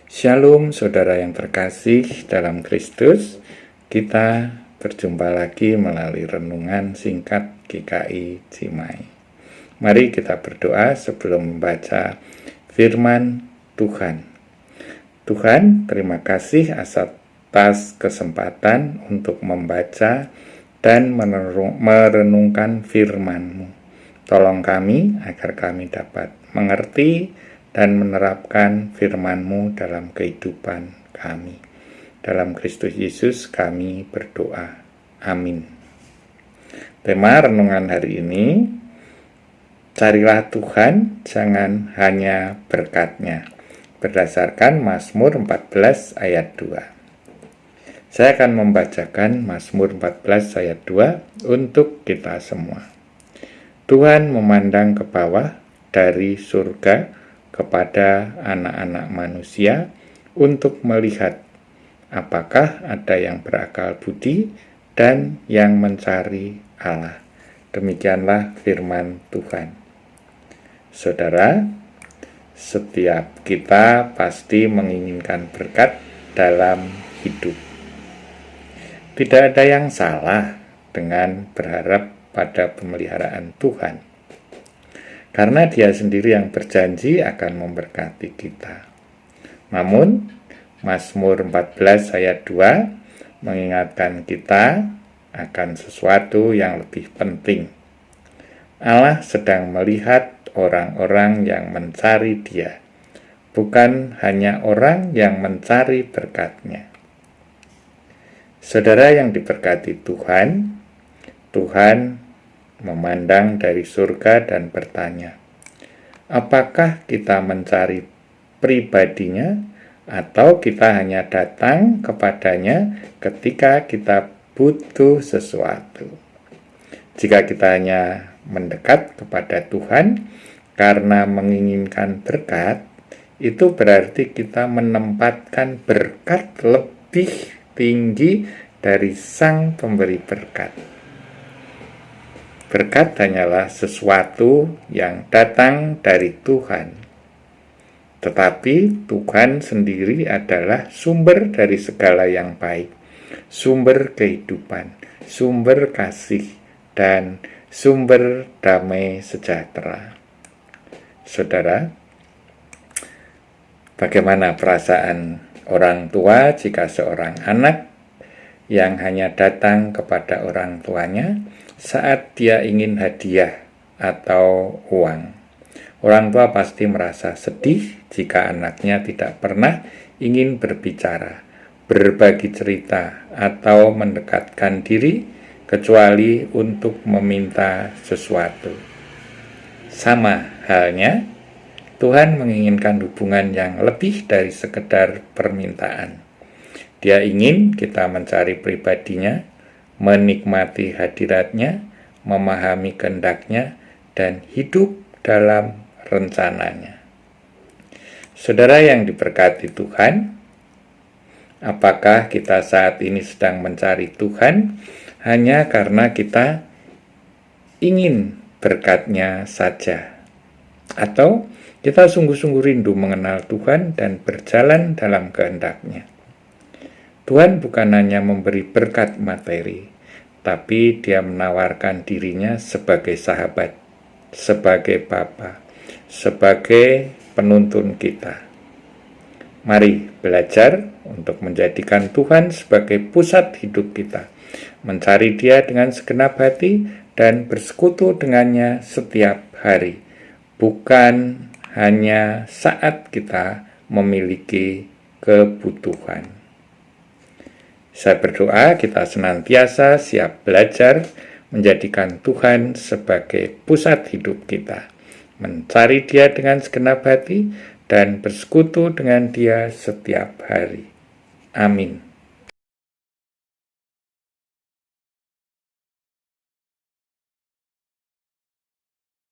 Shalom saudara yang terkasih dalam Kristus. Kita berjumpa lagi melalui renungan singkat GKI Cimahi. Mari kita berdoa sebelum membaca firman Tuhan. Tuhan, terima kasih atas kesempatan untuk membaca dan merenungkan firman-Mu. Tolong kami agar kami dapat mengerti dan menerapkan firman-Mu dalam kehidupan kami. Dalam Kristus Yesus kami berdoa. Amin. Tema renungan hari ini, carilah Tuhan, jangan hanya berkat-Nya. Berdasarkan Mazmur 14 ayat 2. Saya akan membacakan Mazmur 14 ayat 2 untuk kita semua. Tuhan memandang ke bawah dari surga kepada anak-anak manusia untuk melihat apakah ada yang berakal budi dan yang mencari Allah. Demikianlah firman Tuhan. Saudara, setiap kita pasti menginginkan berkat dalam hidup. Tidak ada yang salah dengan berharap pada pemeliharaan Tuhan, karena Dia sendiri yang berjanji akan memberkati kita. Namun, Mazmur 14 ayat 2 mengingatkan kita akan sesuatu yang lebih penting. Allah sedang melihat orang-orang yang mencari Dia, bukan hanya orang yang mencari berkat-Nya. Saudara yang diberkati Tuhan, Tuhan memandang dari surga dan bertanya, apakah kita mencari pribadinya atau kita hanya datang kepadanya ketika kita butuh sesuatu? Jika kita hanya mendekat kepada Tuhan karena menginginkan berkat, itu berarti kita menempatkan berkat lebih tinggi dari Sang Pemberi berkat. Berkat hanyalah sesuatu yang datang dari Tuhan. Tetapi Tuhan sendiri adalah sumber dari segala yang baik, sumber kehidupan, sumber kasih, dan sumber damai sejahtera. Saudara, bagaimana perasaan orang tua jika seorang anak yang hanya datang kepada orang tuanya saat dia ingin hadiah atau uang? Orang tua pasti merasa sedih jika anaknya tidak pernah ingin berbicara, berbagi cerita, atau mendekatkan diri kecuali untuk meminta sesuatu. Sama halnya, Tuhan menginginkan hubungan yang lebih dari sekedar permintaan. Dia ingin kita mencari pribadinya, menikmati hadiratnya, memahami kehendaknya, dan hidup dalam rencananya. Saudara yang diberkati Tuhan, apakah kita saat ini sedang mencari Tuhan hanya karena kita ingin berkat-Nya saja? Atau kita sungguh-sungguh rindu mengenal Tuhan dan berjalan dalam kehendak-Nya? Tuhan bukan hanya memberi berkat materi, tapi Dia menawarkan dirinya sebagai sahabat, sebagai Bapa, sebagai penuntun kita. Mari belajar untuk menjadikan Tuhan sebagai pusat hidup kita, mencari Dia dengan segenap hati dan bersekutu dengannya setiap hari, bukan hanya saat kita memiliki kebutuhan. Saya berdoa kita senantiasa siap belajar menjadikan Tuhan sebagai pusat hidup kita, mencari Dia dengan segenap hati dan bersekutu dengan Dia setiap hari. Amin.